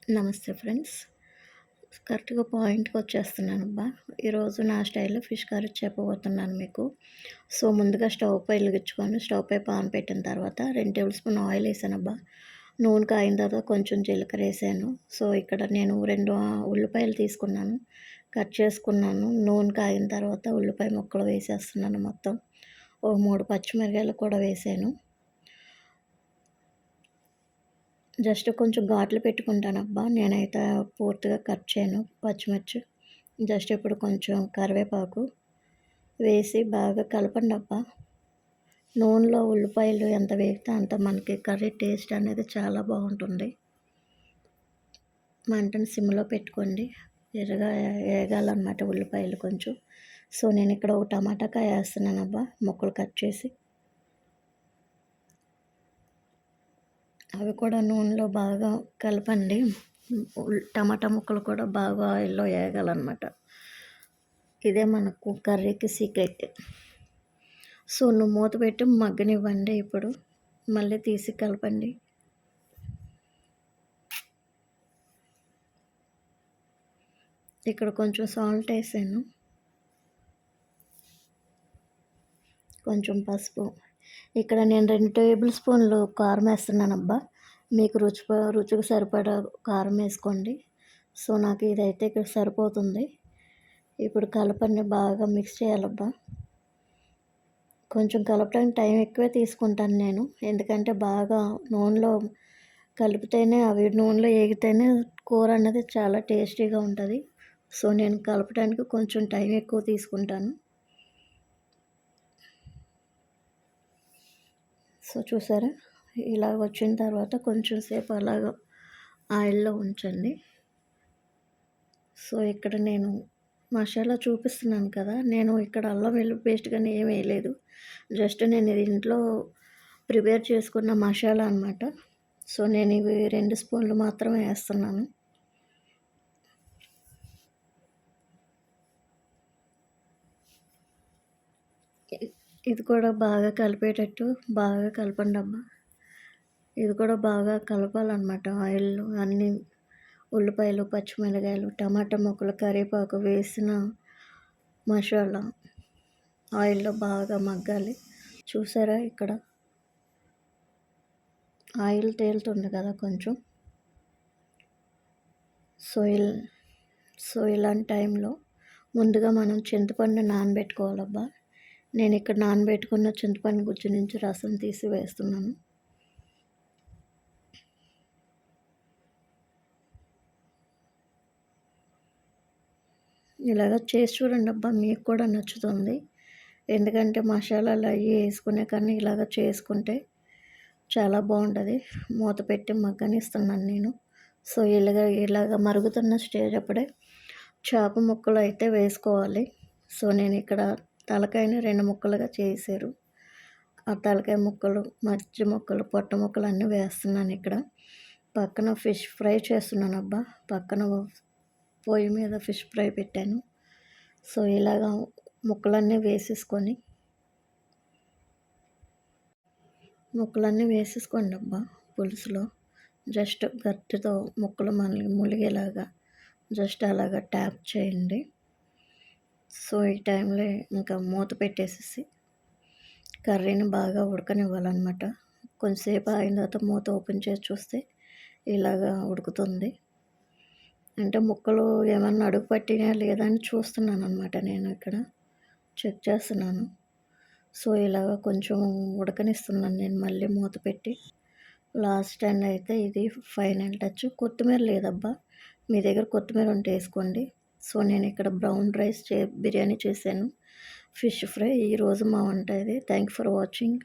నమస్తే ఫ్రెండ్స్. కరెక్ట్‌గా పాయింట్‌కొచ్చేస్తున్నానబ్బా! ఈరోజు నా స్టైల్‌లో ఫిష్ కర్రీ చెప్పబోతున్నాను మీకు. సో, ముందుగా స్టవ్ పై వెలిగించుకొని, స్టవ్ పై పాన్ పెట్టిన తర్వాత 2 టేబుల్ స్పూన్ ఆయిల్ ఏసానబ్బా! నూనె కాగిన తర్వాత కొంచెం జీలకర్ర ఏసాను. సో, ఇక్కడ నేను 2 ఉల్లిపాయలు తీసుకున్నాను. కట్ చేసుకున్నాను. నూనె కాగిన తర్వాత ఉల్లిపాయ ముక్కలు వేసేస్తున్నాను మొత్తం. ఓ 3 పచ్చిమిరపకాయలు కూడా వేసాను. జస్ట్ కొంచెం ఘాట్లు పెట్టుకుంటానబ్బా! నేనైతే పూర్తిగా కట్ చేయను పచ్చిమిర్చి. జస్ట్ ఇప్పుడు కొంచెం కరివేపాకు వేసి బాగా కలపండబ్బా! నూనెలో ఉల్లిపాయలు ఎంత వేగితే అంత మనకి కర్రీ టేస్ట్ అనేది చాలా బాగుంటుంది. మంటను సిమ్‌లో పెట్టుకోండి. ఎర్రగా ఏగాలన్నమాట ఉల్లిపాయలు కొంచెం. సో, నేనిక్కడ ఒక టమాటాకాయ ఏస్తున్నానబ్బా! ముక్కలు కట్ చేసి. అవి కూడా నూనెలో బాగా కలపండి. టమాటా ముక్కలు కూడా బాగా ఆయిల్‌లో ఏగాలన్నమాట. ఇదే మనకు కర్రీకి సీక్రెట్. సో, నువ్వు మూత పెట్టి మగ్గనివ్వండి ఇప్పుడు. మళ్ళీ తీసి కలపండి. ఇక్కడ కొంచెం సాల్ట్ ఏసాను. కొంచెం పసుపు. ఇక్కడ నేను 2 టేబుల్ స్పూన్లు కారం ఏస్తున్నానబ్బా! మీకు రుచికి సరిపడా కారం ఏసుకోండి. సో, నాకు ఇదైతే ఇక్కడ సరిపోతుంది. ఇప్పుడు కలపండి, బాగా మిక్స్ చేయాలబ్బా! కొంచెం కలపడానికి టైం ఎక్కువే తీసుకుంటాను నేను. ఎందుకంటే బాగా నూనెలో కలిపితేనే అవి నూనెలో ఏగితేనే కూర అన్నది చాలా టేస్టీగా ఉంటుంది. సో, నేను కలపడానికి కొంచెం టైం ఎక్కువ తీసుకుంటాను. సో, చూసారా? ఇలాగ వచ్చిన తర్వాత కొంచెం సేపు అలాగ ఆయిల్‌లో ఉంచండి. సో, ఇక్కడ నేను మసాలా చూపిస్తున్నాను కదా! నేను ఇక్కడ అల్లం వెల్లుల్లి పేస్ట్ గాని ఏమి వేయలేదు. జస్ట్ నేను ఇది ఇంట్లో ప్రిపేర్ చేసుకున్న మసాలా అనమాట. సో, నేను ఇవి 2 స్పూన్లు మాత్రమే ఏస్తున్నాను. ఇది కూడా బాగా కలిపేటట్టు బాగా కలపండమ్మా. ఇది కూడా బాగా కలపాలన్నమాట ఆయిల్‌లో అన్నీ ఉల్లిపాయలు, పచ్చిమిరపకాయలు, టమాటా ముక్కలు, కరివేపాకు వేసిన మసాలా ఆయిల్‌లో బాగా మగ్గాలి. చూసారా ఇక్కడ ఆయిల్ తేలుతుంది కదా కొంచెం. సో, ఇలాంటి టైంలో ముందుగా మనం చింతపండు నానబెట్టుకోవాలబ్బా! నేను ఇక్కడ నానబెట్టుకున్న చింతపండు గుజ్జు నుంచి రసం తీసి వేస్తున్నాను. ఇలాగ చేసి చూడండి అబ్బా! మీకు కూడా నచ్చుతుంది. ఎందుకంటే మసాలాలు అవి వేసుకునే కన్నా ఇలాగ చేసుకుంటే చాలా బాగుంటుంది. మూత పెట్టి మగ్గనిస్తున్నాను నేను. సో, ఇలాగ మరుగుతున్న స్టేజ్ అప్పుడే చేప ముక్కలు అయితే వేసుకోవాలి. సో, నేను ఇక్కడ తలకాయని 2 ముక్కలుగా చేశారు. ఆ తలకాయ ముక్కలు, మధ్య ముక్కలు, పొట్ట ముక్కలు అన్నీ వేస్తున్నాను ఇక్కడ. పక్కన ఫిష్ ఫ్రై చేస్తున్నాను అబ్బా! పక్కన పొయ్యి మీద ఫిష్ ఫ్రై పెట్టాను. సో, ఇలాగా ముక్కలన్నీ వేసేసుకోండి అబ్బా పులుసులో. జస్ట్ గరిటెతో ముక్కలు ములిగేలాగా జస్ట్ అలాగా ట్యాప్ చేయండి. సో, ఈ టైంలో ఇంకా మూత పెట్టేసేసి కర్రీని బాగా ఉడకనివ్వాలన్నమాట. కొంచెంసేపు అయిన తర్వాత మూత ఓపెన్ చేసి చూస్తే ఇలాగా ఉడుకుతుంది. అంటే ముక్కలు ఏమన్నా అడుగు పట్టినాయా లేదా అని చూస్తున్నానన్నమాట నేను ఇక్కడ. చెక్ చేస్తున్నాను. సో, ఇలాగ కొంచెం ఉడకనిస్తున్నాను నేను మళ్ళీ మూత పెట్టి. లాస్ట్ టైం అయితే ఇది ఫైనల్ టచ్. కొత్తిమీర లేదబ్బా! మీ దగ్గర కొత్తిమీర ఉంటే వేసుకోండి. సో, నేను ఇక్కడ బ్రౌన్ రైస్ బిర్యానీ చేశాను. ఫిష్ ఫ్రై ఈరోజు మా వంట ఇది. Thank you for watching.